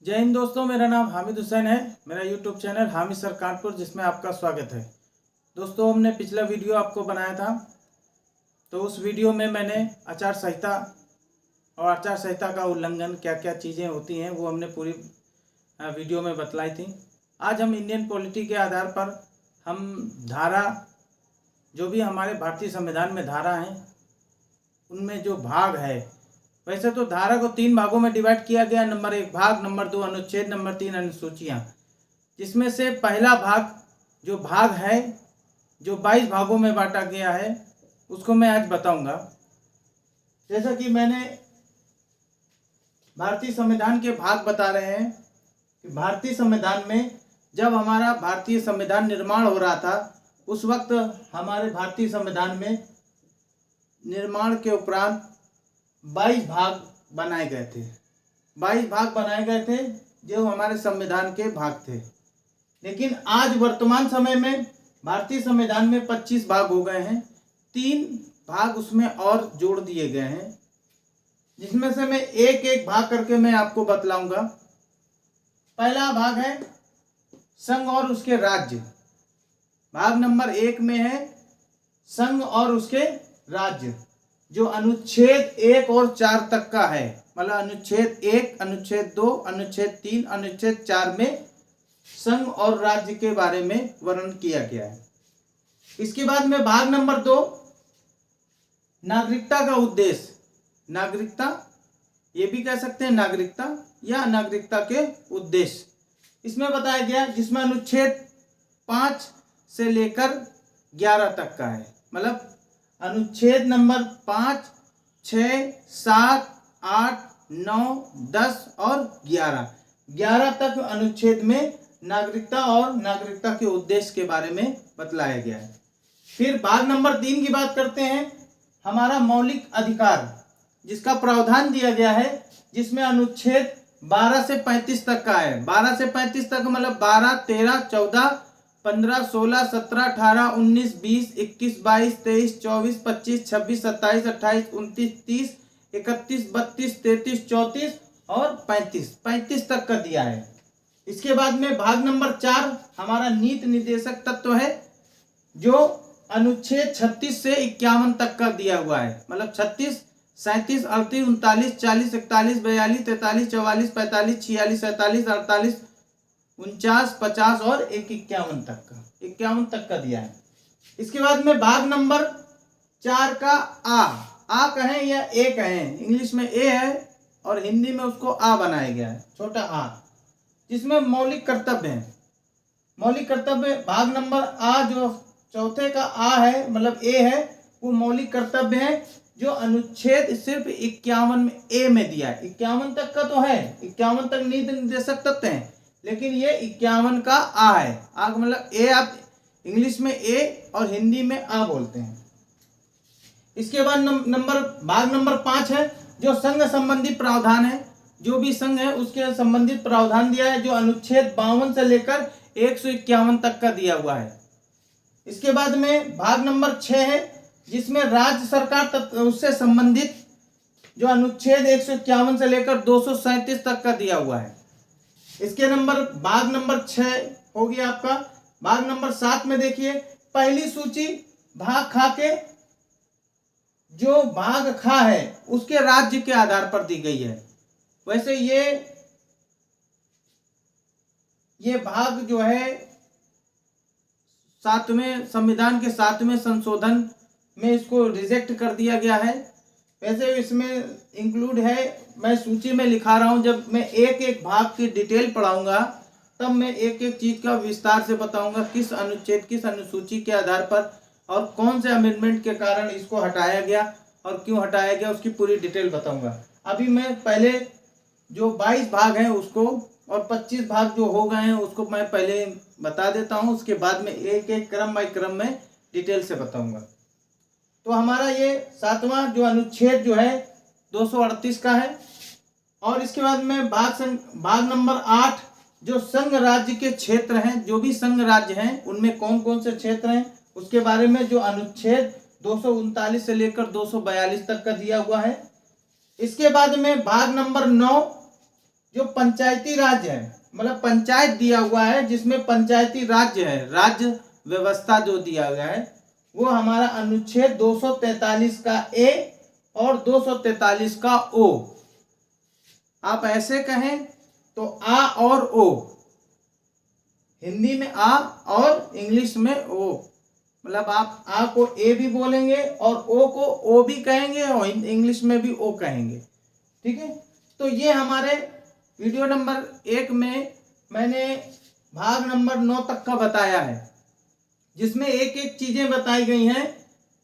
जय हिंद दोस्तों, मेरा नाम हामिद हुसैन है। मेरा YouTube channel Hamid sir Kanpur, जिसमें आपका स्वागत है। दोस्तों, हमने पिछला वीडियो आपको बनाया था, तो उस वीडियो में मैंने आचार संहिता और आचार संहिता का उल्लंघन क्या क्या चीज़ें होती हैं वो हमने पूरी वीडियो में बतलाई थी। आज हम इंडियन पॉलिटी के आधार पर हम धारा, जो भी हमारे भारतीय संविधान में धारा हैं, उनमें जो भाग है, वैसे तो धारा को 3 भागों में डिवाइड किया गया। नंबर 1 भाग, नंबर 2 अनुच्छेद, नंबर 3 अनुसूचियाँ। जिसमें से पहला भाग जो भाग है, जो 22 भागों में बांटा गया है, उसको मैं आज बताऊंगा। जैसा कि मैंने भारतीय संविधान के भाग बता रहे हैं कि भारतीय संविधान में जब हमारा भारतीय संविधान निर्माण हो रहा था, उस वक्त हमारे भारतीय संविधान में निर्माण के उपरांत 22 भाग बनाए गए थे। 22 भाग बनाए गए थे जो हमारे संविधान के भाग थे। लेकिन आज वर्तमान समय में भारतीय संविधान में 25 भाग हो गए हैं। 3 भाग उसमें और जोड़ दिए गए हैं, जिसमें से मैं एक एक भाग करके मैं आपको बतलाऊंगा। पहला भाग है संघ और उसके राज्य। भाग नंबर 1 में है संघ और उसके राज्य, जो अनुच्छेद 1 और 4 तक का है। मतलब अनुच्छेद 1, अनुच्छेद 2, अनुच्छेद 3, अनुच्छेद 4 में संघ और राज्य के बारे में वर्णन किया गया है। इसके बाद में भाग नंबर 2 नागरिकता का उद्देश्य। नागरिकता, ये भी कह सकते हैं नागरिकता या नागरिकता के उद्देश्य, इसमें बताया गया, जिसमें अनुच्छेद 5 से लेकर 11 तक का है। मतलब अनुच्छेद नंबर 5, 6, 7, 8, 9, 10 और 11 तक अनुच्छेद में नागरिकता और नागरिकता के उद्देश्य के बारे में बतलाया गया है। फिर भाग नंबर 3 की बात करते हैं, हमारा मौलिक अधिकार, जिसका प्रावधान दिया गया है, जिसमें अनुच्छेद 12 से 35 तक का है। 12 से 35 तक मतलब 12, 13, 14, 15, 16, 17, 18, 19, 20, 21, 22, 23, 24, 25, 26, 27, 28, 29, 30, 31, 32, 33, 34 और 35 तक का दिया है। इसके बाद में भाग नंबर 4 हमारा नीति निर्देशक तत्व है, जो अनुच्छेद 36 से 51 तक का दिया हुआ है। मतलब 36, 37, 38, 39, 40, 41, 42, 43, 44, 45, 46, 47, 48, 49, 50 और 51 तक का दिया है। इसके बाद में भाग नंबर 4 का आ कहें या ए कहें, इंग्लिश में ए है और हिंदी में उसको आ बनाया गया है, छोटा आ, जिसमें मौलिक कर्तव्य है। मौलिक कर्तव्य भाग नंबर आ, जो चौथे का आ है, मतलब ए है, वो मौलिक कर्तव्य है, जो अनुच्छेद सिर्फ 51 में ए में दिया है। 51 तक का तो है, 51 तक नीति निर्देशक तत्व है, लेकिन ये 51 का आ है। आ मतलब ए, आप इंग्लिश में ए और हिंदी में आ बोलते हैं। इसके बाद भाग नंबर 5 है, जो संघ संबंधी प्रावधान है। जो भी संघ है उसके संबंधित प्रावधान दिया है, जो अनुच्छेद 52 से लेकर 151 तक का दिया हुआ है। इसके बाद में भाग नंबर 6 है, जिसमें राज्य सरकार उससे संबंधित, जो अनुच्छेद 151 से लेकर 237 तक का दिया हुआ है। इसके भाग नंबर 6 हो गया आपका। भाग नंबर 7 में देखिए, पहली सूची भाग खा के, जो भाग खा है उसके राज्य के आधार पर दी गई है। वैसे ये भाग जो है 7वें संविधान के 7वें संशोधन में इसको रिजेक्ट कर दिया गया है। वैसे इसमें इंक्लूड है, मैं सूची में लिखा रहा हूं। जब मैं एक एक भाग की डिटेल पढ़ाऊंगा, तब मैं एक एक चीज का विस्तार से बताऊंगा, किस अनुच्छेद, किस अनुसूची के आधार पर और कौन से अमेंडमेंट के कारण इसको हटाया गया और क्यों हटाया गया, उसकी पूरी डिटेल बताऊंगा। अभी मैं पहले जो 22 भाग हैं उसको और 25 भाग जो हो गए हैं उसको मैं पहले बता देता हूं, उसके बाद में एक एक क्रम बाय क्रम में डिटेल से बताऊंगा। तो हमारा ये 7वां जो अनुच्छेद जो है 238 का है। और इसके बाद में भाग नंबर 8, जो संघ राज्य के क्षेत्र हैं, जो भी संघ राज्य हैं उनमें कौन कौन से क्षेत्र हैं, उसके बारे में जो अनुच्छेद 239 से लेकर 242 तक का दिया हुआ है। इसके बाद में भाग नंबर 9, जो पंचायती राज है, मतलब पंचायत दिया हुआ है जिसमें पंचायती राज्य है, राज्य व्यवस्था जो दिया गया है, वो हमारा अनुच्छेद 243 का ए और 243 का ओ। आप ऐसे कहें तो आ और ओ, हिंदी में आ और इंग्लिश में ओ, मतलब आप आ को ए भी बोलेंगे और ओ को ओ भी कहेंगे और इंग्लिश में भी ओ कहेंगे। ठीक है, तो ये हमारे वीडियो नंबर 1 में मैंने भाग नंबर 9 तक का बताया है, जिसमें एक एक चीजें बताई गई हैं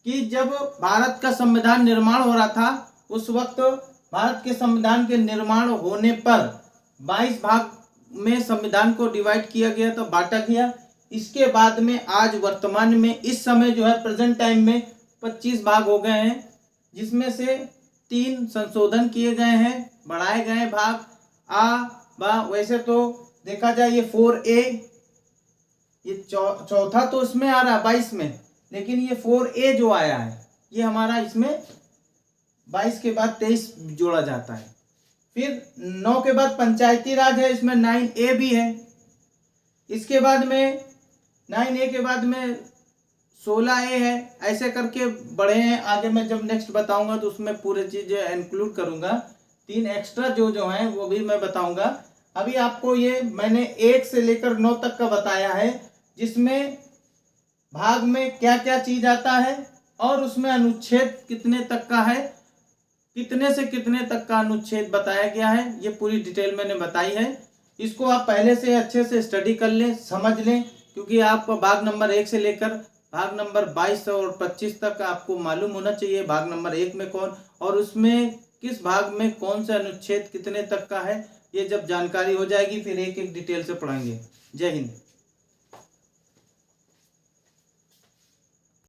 कि जब भारत का संविधान निर्माण हो रहा था उस वक्त भारत के संविधान के निर्माण होने पर 22 भाग में संविधान को डिवाइड किया गया, तो बांटा गया। इसके बाद में आज वर्तमान में इस समय जो है प्रेजेंट टाइम में 25 भाग हो गए हैं, जिसमें से 3 संशोधन किए गए हैं, बढ़ाए गए भाग आ बा। वैसे तो देखा जाए ये 4A, ये चौथा तो इसमें आ रहा है 22 में, लेकिन ये 4A जो आया है ये हमारा इसमें 22 के बाद 23 जोड़ा जाता है। फिर 9 के बाद पंचायती राज है, इसमें 9A भी है। इसके बाद में 9A के बाद में 16A है, ऐसे करके बढ़े हैं। आगे मैं जब नेक्स्ट बताऊंगा तो उसमें पूरे चीज इंक्लूड करूंगा। 3 एक्स्ट्रा जो हैं वो भी मैं बताऊंगा। अभी आपको ये मैंने 1 से लेकर 9 तक का बताया है, जिसमें भाग में क्या क्या चीज आता है और उसमें अनुच्छेद कितने तक का है, कितने से कितने तक का अनुच्छेद बताया गया है, ये पूरी डिटेल मैंने बताई है। इसको आप पहले से अच्छे से स्टडी कर लें, समझ लें, क्योंकि आपको भाग नंबर 1 से लेकर भाग नंबर 22 और 25 तक आपको मालूम होना चाहिए भाग नंबर 1 में कौन और उसमें किस भाग में कौन सा अनुच्छेद कितने तक का है। ये जब जानकारी हो जाएगी फिर एक एक डिटेल से पढ़ेंगे। जय हिंद।